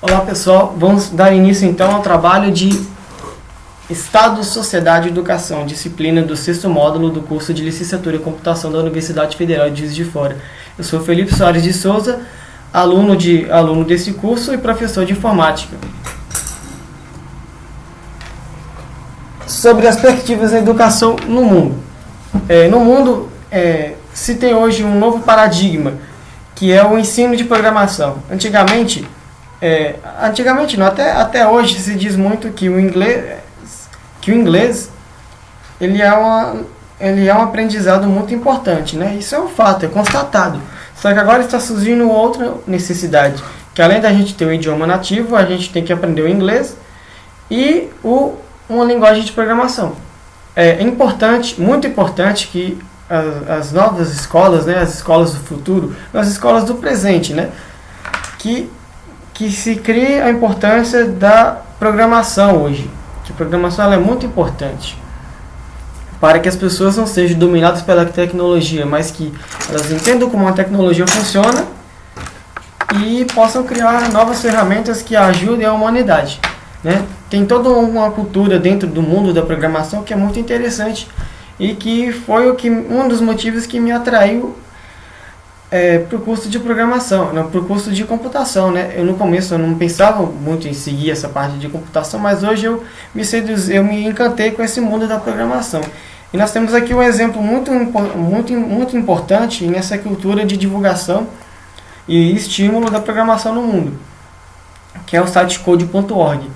Olá pessoal, vamos dar início então ao trabalho de Estado, Sociedade e Educação, disciplina do 6º módulo do curso de Licenciatura em Computação da Universidade Federal de Juiz de Fora. Eu sou Felipe Soares de Souza, aluno desse curso e professor de informática. Sobre as perspectivas da educação no mundo. Se tem hoje um novo paradigma, que é o ensino de programação. Antigamente não, até hoje se diz muito que o inglês ele é um aprendizado muito importante, né? Isso é um fato, é constatado. Só que agora está surgindo outra necessidade, que além da gente ter o idioma nativo, a gente tem que aprender o inglês e uma linguagem de programação. É importante, muito importante que as novas escolas, né, as escolas do futuro, as escolas do presente, né, que se crie a importância da programação hoje. Que a programação ela é muito importante para que as pessoas não sejam dominadas pela tecnologia, mas que elas entendam como a tecnologia funciona e possam criar novas ferramentas que ajudem a humanidade, né? Tem toda uma cultura dentro do mundo da programação que é muito interessante e que foi um dos motivos que me atraiu para o curso de programação, para o curso de computação, né? No começo eu não pensava muito em seguir essa parte de computação, mas hoje eu me encantei com esse mundo da programação. E nós temos aqui um exemplo muito importante nessa cultura de divulgação e estímulo da programação no mundo, que é o site code.org.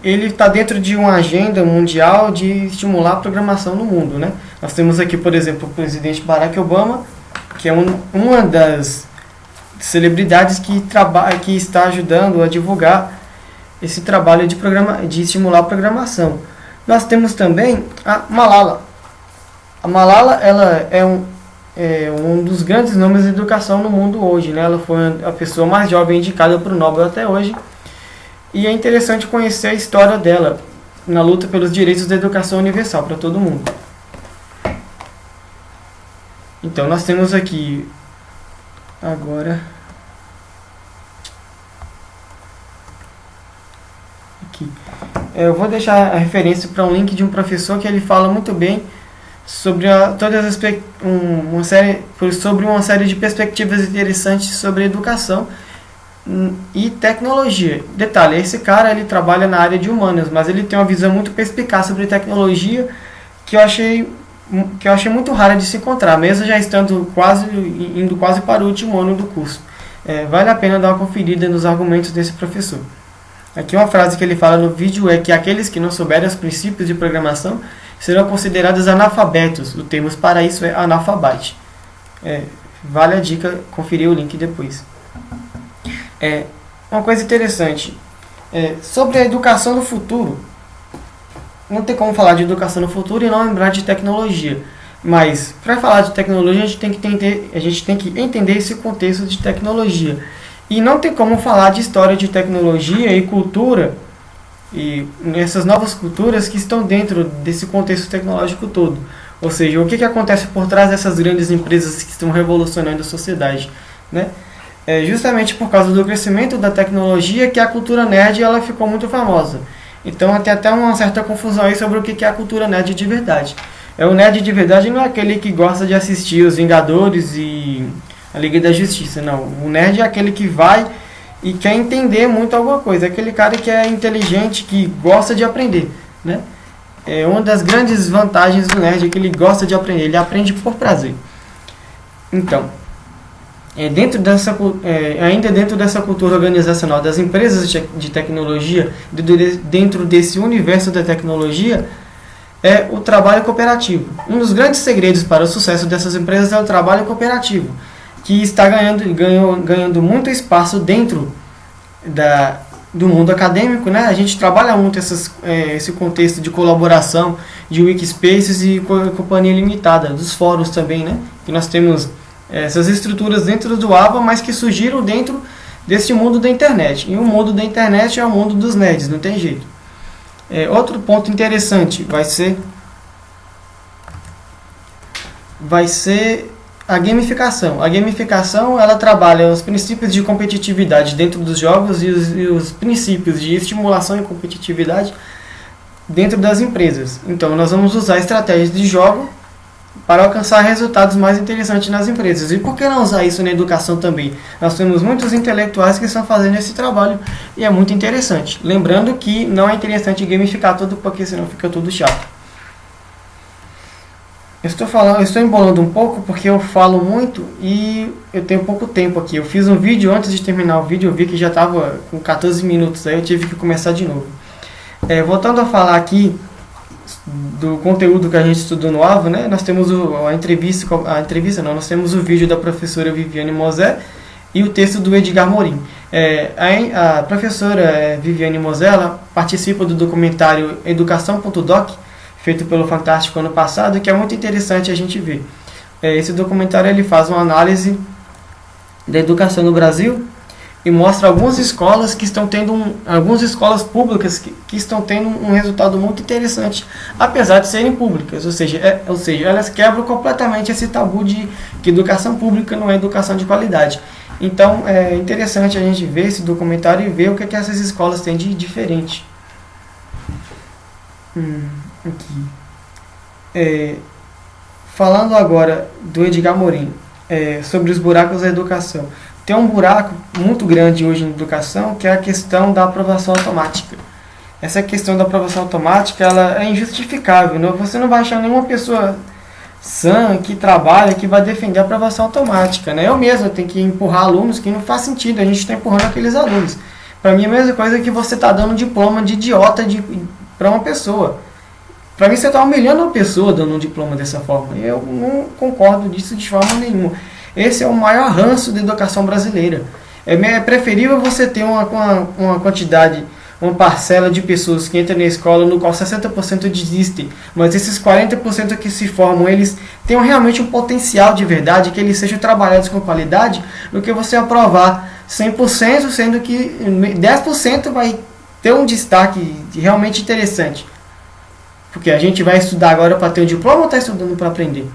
Ele está dentro de uma agenda mundial de estimular a programação no mundo, né? Nós temos aqui, por exemplo, o presidente Barack Obama, que é uma das celebridades que está ajudando a divulgar esse trabalho de estimular a programação. Nós temos também a Malala. A Malala ela é um dos grandes nomes da educação no mundo hoje, né? Ela foi a pessoa mais jovem indicada para o Nobel até hoje. E é interessante conhecer a história dela na luta pelos direitos da educação universal para todo mundo. Então nós temos aqui agora eu vou deixar a referência para um link de um professor que ele fala muito bem sobre uma série de perspectivas interessantes sobre educação e tecnologia. Detalhe, esse cara ele trabalha na área de humanas, mas ele tem uma visão muito perspicaz sobre tecnologia que eu achei muito rara de se encontrar, mesmo já indo quase para o último ano do curso. Vale a pena dar uma conferida nos argumentos desse professor. Aqui uma frase que ele fala no vídeo é que aqueles que não souberem os princípios de programação serão considerados analfabetos. O termo para isso é analfabete. Vale a dica conferir o link depois. Uma coisa interessante sobre a educação do futuro. Não tem como falar de educação no futuro e não lembrar de tecnologia. Mas, para falar de tecnologia, a gente tem que entender esse contexto de tecnologia. E não tem como falar de história de tecnologia e cultura, e essas novas culturas que estão dentro desse contexto tecnológico todo. Ou seja, o que acontece por trás dessas grandes empresas que estão revolucionando a sociedade, né? Justamente por causa do crescimento da tecnologia que a cultura nerd ela ficou muito famosa. Então tem até uma certa confusão aí sobre o que é a cultura nerd de verdade. O nerd de verdade não é aquele que gosta de assistir os Vingadores e a Liga da Justiça, não. O nerd é aquele que vai e quer entender muito alguma coisa. É aquele cara que é inteligente, que gosta de aprender, né? Uma das grandes vantagens do nerd é que ele gosta de aprender, ele aprende por prazer. Então, ainda dentro dessa cultura organizacional das empresas de tecnologia, dentro desse universo da tecnologia, é o trabalho cooperativo. Um dos grandes segredos para o sucesso dessas empresas é o trabalho cooperativo, que está ganhando muito espaço dentro do mundo acadêmico, né? A gente trabalha muito esse contexto de colaboração, de Wikispaces e companhia limitada, dos fóruns também, né? Que nós temos essas estruturas dentro do ABA, mas que surgiram dentro desse mundo da internet. E o mundo da internet é o mundo dos nerds, não tem jeito. Outro ponto interessante vai ser a gamificação. A gamificação, ela trabalha os princípios de competitividade dentro dos jogos e os princípios de estimulação e competitividade dentro das empresas. Então, nós vamos usar estratégias de jogo para alcançar resultados mais interessantes nas empresas. E por que não usar isso na educação também? Nós temos muitos intelectuais que estão fazendo esse trabalho e é muito interessante. Lembrando que não é interessante gamificar tudo, porque senão fica tudo chato. Eu estou embolando um pouco porque eu falo muito e eu tenho pouco tempo aqui. Eu fiz um vídeo antes de terminar o vídeo, eu vi que já estava com 14 minutos, aí eu tive que começar de novo. Voltando a falar aqui do conteúdo que a gente estudou no AVA, né? Nós temos nós temos o vídeo da professora Viviane Mosé e o texto do Edgar Morin. A professora Viviane Mosé, ela participa do documentário Educação.doc, feito pelo Fantástico ano passado, que é muito interessante a gente ver. Esse documentário ele faz uma análise da educação no Brasil e mostra algumas escolas que estão tendo algumas escolas públicas que estão tendo um resultado muito interessante, apesar de serem públicas, ou seja, elas quebram completamente esse tabu de que educação pública não é educação de qualidade. Então é interessante a gente ver esse documentário e ver o que essas escolas têm de diferente. Aqui. Falando agora do Edgar Morin, sobre os buracos da educação. Tem um buraco muito grande hoje na educação, que é a questão da aprovação automática. Essa questão da aprovação automática, ela é injustificável. Você não vai achar nenhuma pessoa sã, que trabalha, que vai defender a aprovação automática. Eu mesmo tenho que empurrar alunos que não faz sentido, a gente está empurrando aqueles alunos. Para mim, a mesma coisa que você está dando um diploma de idiota para uma pessoa. Para mim, você está humilhando uma pessoa dando um diploma dessa forma. Eu não concordo disso de forma nenhuma. Esse é o maior ranço da educação brasileira. É preferível você ter uma quantidade, uma parcela de pessoas que entram na escola no qual 60% desistem, mas esses 40% que se formam, eles tenham realmente um potencial de verdade, que eles sejam trabalhados com qualidade, do que você aprovar 100%, sendo que 10% vai ter um destaque realmente interessante. Porque a gente vai estudar agora para ter um diploma ou está estudando para aprender?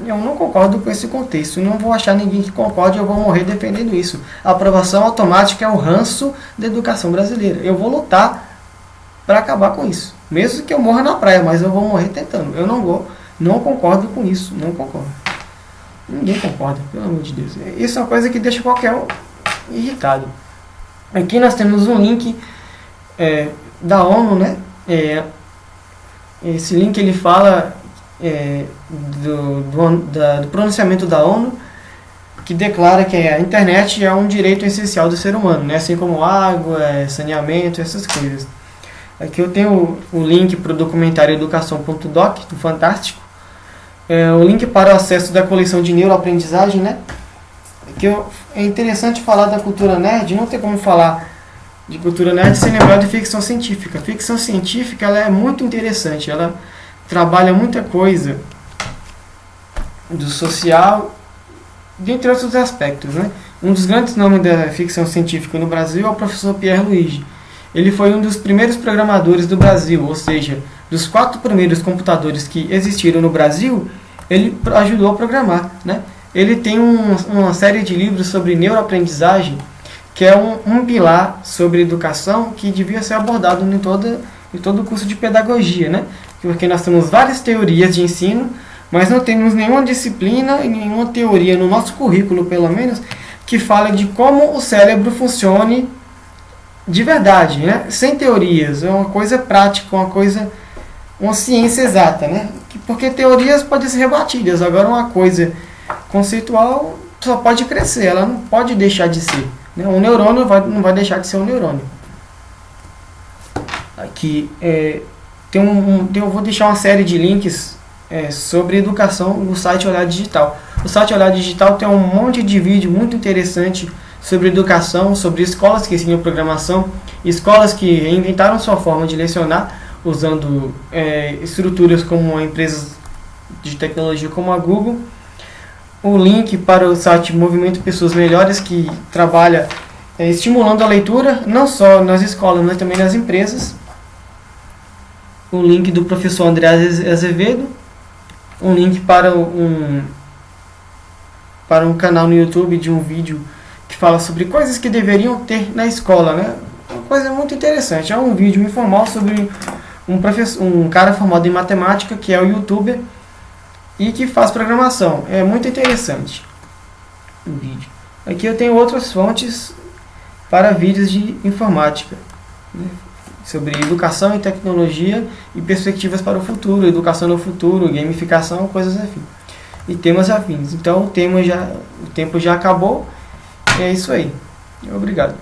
Eu não concordo com esse contexto, não vou achar ninguém que concorde e eu vou morrer defendendo isso. A aprovação automática é o ranço da educação brasileira. Eu vou lutar para acabar com isso, mesmo que eu morra na praia, mas eu vou morrer tentando. Eu não concordo com isso, não concordo. Ninguém concorda, pelo amor de Deus. Isso é uma coisa que deixa qualquer um irritado. Aqui nós temos um link da ONU, né? Esse link ele fala do pronunciamento da ONU, que declara que a internet é um direito essencial do ser humano, né? Assim como água, saneamento, essas coisas. Aqui eu tenho o link para o documentário Educação.doc, do Fantástico. O link para o acesso da coleção de neuroaprendizagem, né? É interessante falar da cultura nerd, não tem como falar de cultura nerd sem lembrar de ficção científica. Ficção científica ela é muito interessante, ela trabalha muita coisa do social, dentre outros aspectos, né? Um dos grandes nomes da ficção científica no Brasil é o professor Pierre Luigi. Ele foi um dos primeiros programadores do Brasil, ou seja, dos 4 primeiros computadores que existiram no Brasil, ele ajudou a programar, né? Ele tem uma série de livros sobre neuroaprendizagem, que é um pilar sobre educação que devia ser abordado em todo o curso de pedagogia, né? Porque nós temos várias teorias de ensino, mas não temos nenhuma disciplina e nenhuma teoria no nosso currículo, pelo menos, que fale de como o cérebro funcione de verdade, né? Sem teorias, é uma coisa prática, uma ciência exata, né? Porque teorias podem ser rebatidas, agora uma coisa conceitual só pode crescer, ela não pode deixar de ser, né? Um neurônio não vai deixar de ser um neurônio. Aqui eu vou deixar uma série de links sobre educação no site Olhar Digital. O site Olhar Digital tem um monte de vídeo muito interessante sobre educação, sobre escolas que ensinam programação, escolas que reinventaram sua forma de lecionar, usando estruturas como empresas de tecnologia como a Google. O link para o site Movimento Pessoas Melhores, que trabalha estimulando a leitura, não só nas escolas, mas também nas empresas. O link do professor André Azevedo, um link para para um canal no YouTube de um vídeo que fala sobre coisas que deveriam ter na escola, né? Uma coisa muito interessante. É um vídeo informal sobre um cara formado em matemática, que é o YouTuber, e que faz programação. É muito interessante o vídeo. Aqui eu tenho outras fontes para vídeos de informática, né? Sobre educação e tecnologia e perspectivas para o futuro, educação no futuro, gamificação, coisas afins. E temas afins. Então o tempo já acabou. É isso aí. Obrigado.